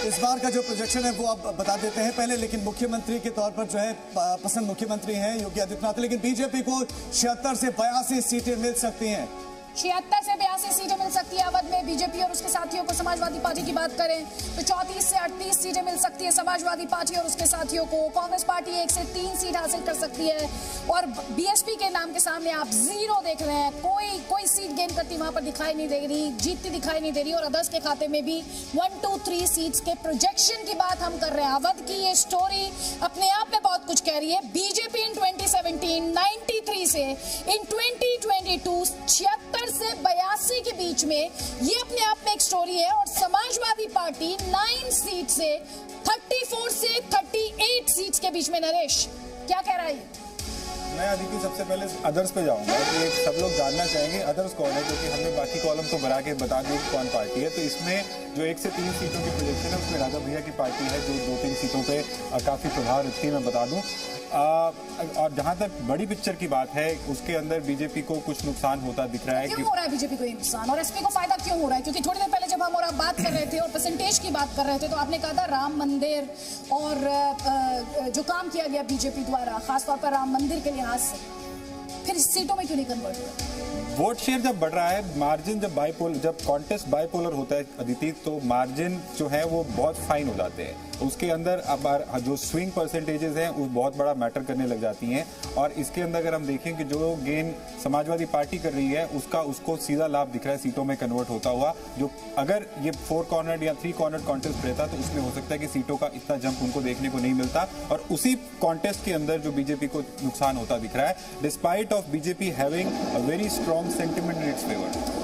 इस बार का जो प्रोजेक्शन है वो आप बता देते हैं पहले, लेकिन मुख्यमंत्री के तौर पर जो है पसंद मुख्यमंत्री हैं योगी आदित्यनाथ, लेकिन बीजेपी को 76 से 82 सीटें मिल सकती हैं। 76 से 82 सीटें मिल सकती है अवध में बीजेपी और उसके साथियों को। समाजवादी पार्टी की बात करें तो 34 से 38 सीटें मिल सकती है समाजवादी पार्टी और उसके साथियों को। कांग्रेस पार्टी 1 से 3 सीट हासिल कर सकती है और बीएसपी के नाम के सामने आप 0 देख रहे हैं। कोई सीट गेन करती वहां पर दिखाई नहीं दे रही, जीतती दिखाई नहीं दे रही। और अदर्स के खाते में भी 1, 2, 3 सीट्स के प्रोजेक्शन की बात हम कर रहे हैं। अवध की ये स्टोरी अपने आप में बहुत कुछ कह रही है। बीजेपी इन 2017 93 से इन 2022 76 से 82 के बीच में, ये अपने आप में एक स्टोरी है। और समाजवादी पार्टी 9 सीट से 34 से 38 सीट्स के बीच में। नरेश क्या कह रहा है? मैं अदिति सबसे पहले अदर्स पे जाऊंगा कि सब लोग जानना चाहेंगे अदर्स कौन है, क्योंकि हमने बाकी कॉलम तो भरा के बता दी कौन पार्टी है। तो इसमें जो 1 से 3 सीटों की प्रोजेक्शन है उसमें राघव भैया की पार्टी है जो 2-3 सीटों पे काफ़ी प्रभाव रखती है, मैं बता दूं। और जहां तक बड़ी पिक्चर की बात है उसके अंदर बीजेपी को कुछ नुकसान होता दिख रहा है। क्यों हो रहा है बीजेपी को ये नुकसान और एसपी को फायदा क्यों हो रहा है? क्योंकि थोड़ी देर पहले जब हम और आप बात कर रहे थे और परसेंटेज की बात कर रहे थे तो आपने कहा था राम मंदिर और जो काम किया गया बीजेपी द्वारा खासतौर पर राम मंदिर के लिहाज से, फिर सीटों में क्यों नहीं कन्वर्ट हुआ? वोट शेयर जब बढ़ रहा है, मार्जिन जब कॉन्टेस्ट बाइपोलर होता है अदिति, तो मार्जिन जो है वो बहुत फाइन हो जाते हैं। उसके अंदर अब जो स्विंग परसेंटेजेस हैं वो बहुत बड़ा मैटर करने लग जाती हैं। और इसके अंदर अगर हम देखें कि जो गेन समाजवादी पार्टी कर रही है उसको सीधा लाभ दिख रहा है सीटों में कन्वर्ट होता हुआ। जो अगर ये 4 कॉर्नर या 3 कॉर्नर कॉन्टेस्ट रहता तो उसमें हो सकता है कि सीटों का इतना जंप उनको देखने को नहीं मिलता। और उसी कॉन्टेस्ट के अंदर जो बीजेपी को नुकसान होता दिख रहा है, despite of BJP having a very strong sentiment in its favour.